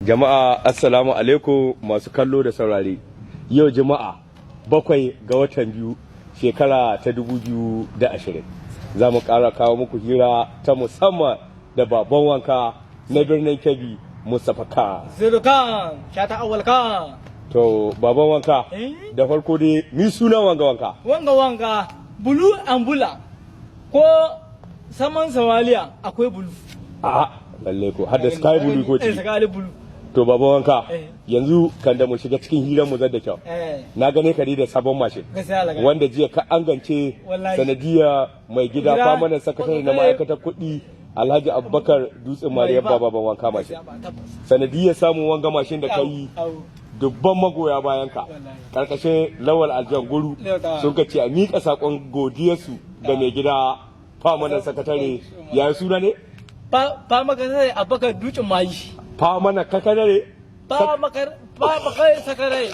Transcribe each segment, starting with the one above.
Jama'a assalamu alaikum masu kallo da saurare. Yau Juma'a 7 ga watan biyu shekara ta 2020. Za mu ƙara kawo muku hira ta musamman da baban wanka na birnin Kebbi Mustapha Khan. Zirukan, shata awal kan. To baban wanka da farko dai ni sunan wanga. Wanga bulu and bula ko saman Somalia akwai bulu. A'a lalle ko har da sky bulu ko ci. Sky bulu. To baban wanka yanzu kan da mu shiga cikin hirar mu zan da kyau. Na gane ka da sabon mashin wanda jiya ka angance sanadiya mai gida famanan sakatare na ma'aikatar kuɗi Alhaji Abubakar Dutsen Mariya baban wanka mashin. Sanadiyar samun wanga mashin da kai dubban magoya bayan ka karkashin Lawal Aljan Guru sun ka ce a miƙa sakon godiyarsu ga mai gida famanan sakatare ya suna ne? Famanan Abubakar Dutsen Mayi. Famana kakadare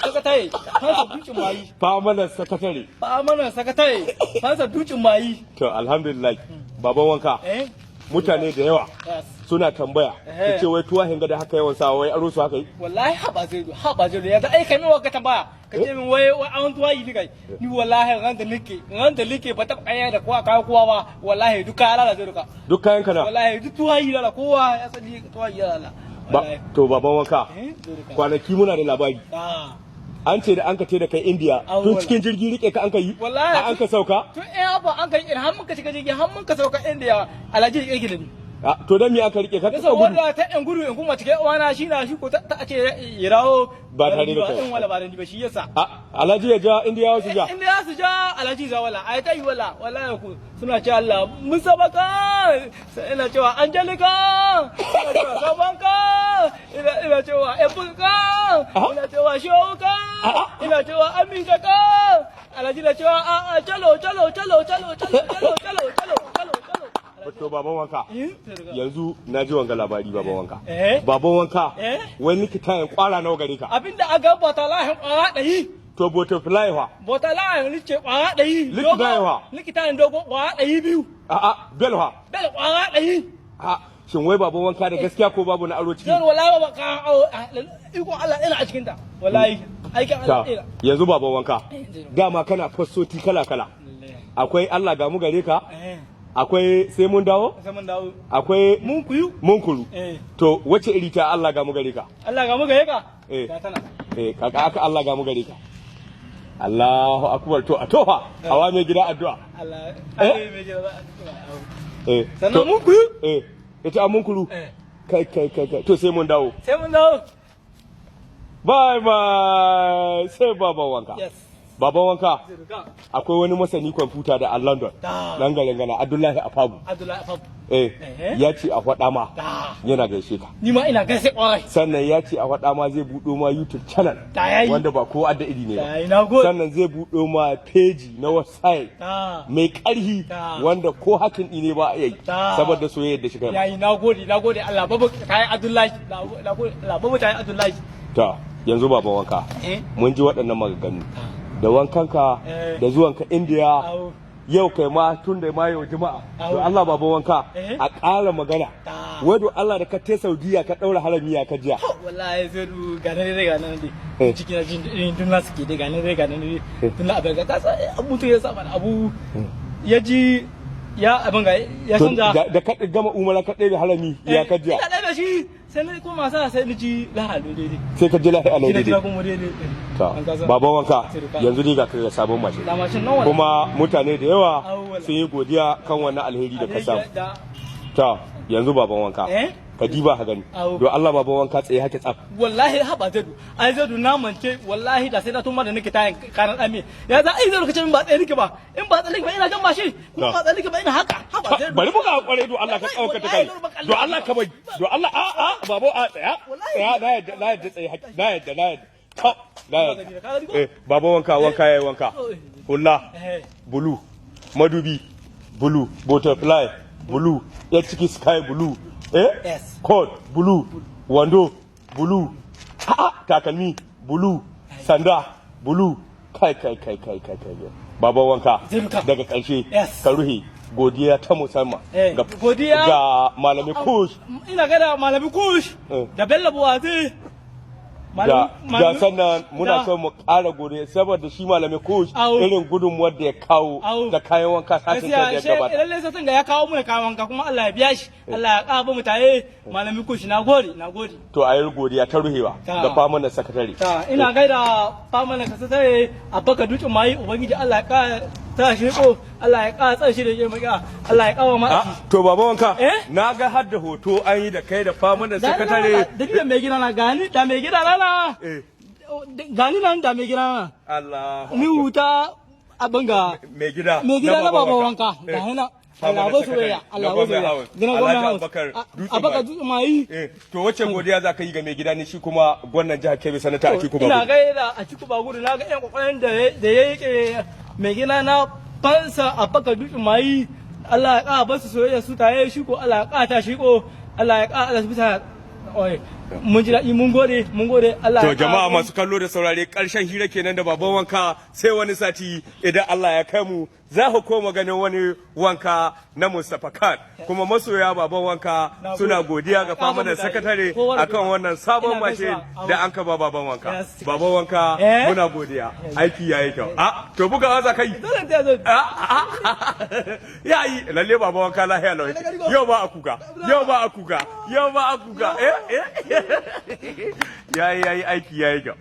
sakatare fansa dukin mayi famanan sakatare fansa dukin mayi. To alhamdulillah baban wanka mutane da yawa suna tambaya ta ce wai tuwa hinga da haka yawan sa wai aro su haka yi wallahi haba zai ya za ai kai wa ka tambaya ka ce min wai an tuwa yi kai ni wallahi ran da like ba ta kaya da kowa ba wallahi duka ya lalace duk kayan kana wallahi duk tuwa yi lala kowa ya sani tuwa yi lala. To baban wanka kwanaki muna da labari an ce da an ka ce da kai India tun cikin jirgi rike ka an ka yi an ka sauka tun an ka yi har mun ka shiga jirgi har mun ka sauka India Alhaji yake da ni to dan me aka rike ka ta gudu ta yan gudu in kuma cike wana shi na shi ko ta ce ya rawo ba tare da kai in wala ba da ni ba shi yasa Alhaji ya ja India su ja Alhaji za wala ai tai wallahi ku suna ce Allah musabaka sai ina cewa Angelica ina cewa Sabanka ina cewa Ebuka ina cewa Shoka ina cewa Aminka ka Alhaji na cewa chalo to baban wanka yanzu na ji wanga labari baban wanka baban wanka wai likita ya kwara nawa gare ka abinda aga bata lahin kwara ɗayi to butterfly wa bata lahin lice kwara ɗayi likita ne dogo kwara ɗayi biyu bel kwara ɗayi shin wai baban wanka da gaskiya ko babu na aro ciki yau wallahi ba ka iko Allah ina a cikin ta wallahi aikin Allah ina yanzu baban wanka dama kana fassoti kala akwai Allah ga mu gare ka akwai sai mun dawo akwai munkuru to wace iri ta Allah ga mu gare ka Allah ga mu gare ka ga tana kaka aka Allah ga mu gare ka Allahu akbar to a tofa awa mai gida addu'a Allah mai gida addu'a sannan munkuru ita munkuru kai to sai mun dawo bye sai baban wanka baban wanka akwai wani masani kwamfuta da a London dan gana Abdullahi Afabu ya ce a faɗa ma yana gaishe ka ni ma ina gaishe kwarai sannan ya ce a faɗa ma zai buɗo ma YouTube channel wanda ba kowa adda iri ne ba sannan zai buɗo ma page na website mai ƙarhi wanda ko hakin ne ba a yi saboda soyayya da shi kai yayi nagode Allah babu kai Abdullahi Allah babu kai Abdullahi ta yanzu baban wanka mun ji waɗannan maganganu da wankanka da zuwanka India yau kai ma tun da ma yau Juma'a to Allah baban wanka a ƙara magana wado Allah da ka te Saudiya ka daura harami ya ka jiya wallahi zai du ganin dai cikin jin dun nasu ke dai ganin dai tun da abin ka sa mutu ya saba abu ya ji ya abin ga ya canza da ka gama umara ka da harami ya ka jiya ina da shi sai ni kuma sai ni ji lahalo daidai sai ka ji lahalo daidai ta baban wanka yanzu dai ga kai sabon mashin kuma mutane da yawa sun yi godiya kan wannan alheri da ka samu ta yanzu baban wanka ka diba ka gani don Allah baban wanka tsaye hake tsaf wallahi haba zadu na mance wallahi da sai na tuma da nake tayin kanan dame ya za ai zadu kace min ba tsaye nake ba in ba tsaye nake ba ina jan mashi kuma ba tsaye nake ba ina haka haba zadu bari muka kware don Allah ka tsauka ta kai don Allah ka bai don Allah babo tsaya na yadda tsaye hake na yadda baban wanka yayi wanka hulla bulu madubi bulu butterfly bulu ya ciki sky bulu yes coat blue wando blue takalmi blue sanda blue kai baban wanka daga karshe ka ruhe godiya ta musamman ga malami kush ina ga da malami kush da Bello Buwate da sannan muna son mu ƙara gode saboda shi malamai ko irin gudunmuwar da ya kawo da kayan wanka satin da ya gabata. Lallai satin da ya kawo mu kayan wanka kuma Allah ya biya shi, Allah ya ƙaba mu taye malami ko shi nagode. To a yi godiya ta ruhewa da famanan sakatare. Ina gaida famanan sakatare a baka dutsen mai ubangiji Allah ya ƙara ta shi ko Allah ya ƙara tsar shi da ke maka Allah ya ƙawa ma. To baba wanka na ga har da hoto an yi da kai da famanan sakatare. Da mai gida na gani da mai gida na gani nan da mai gida na. Allah. Ni huta abin ga mai gida na baba wanka da hana. Allah ba soyayya Allah ba soyayya gina gwamnati Abubakar Dutse mai. To wace godiya za ka yi ga mai gida ne shi kuma gwamnan jihar Kebbi sanata Atiku Bagudu. Ina gaida Atiku Bagudu na ga yan kokarin da yayi mai gida na fansa Abubakar Dutse mai. Allah ya ƙara basu soyayya su taye shi ko Allah ya ƙara ta shi ko Allah ya ƙara su bisa mun ji daɗi mun gode Allah. To jama'a masu kallo da saurare ƙarshen hira kenan da baban wanka sai wani sati idan Allah ya kai mu za ku koma ganin wani wanka na Mustapha Khan kuma masoya baban wanka suna godiya ga famanan sakatare akan wannan sabon mashin da an kaba baban wanka. Baban wanka muna godiya aiki yayi kyau. To buga za ka yi. Yayi lalle baban wanka lahiya lawa. Yau ba a kuka. Yayi aiki yayi kyau.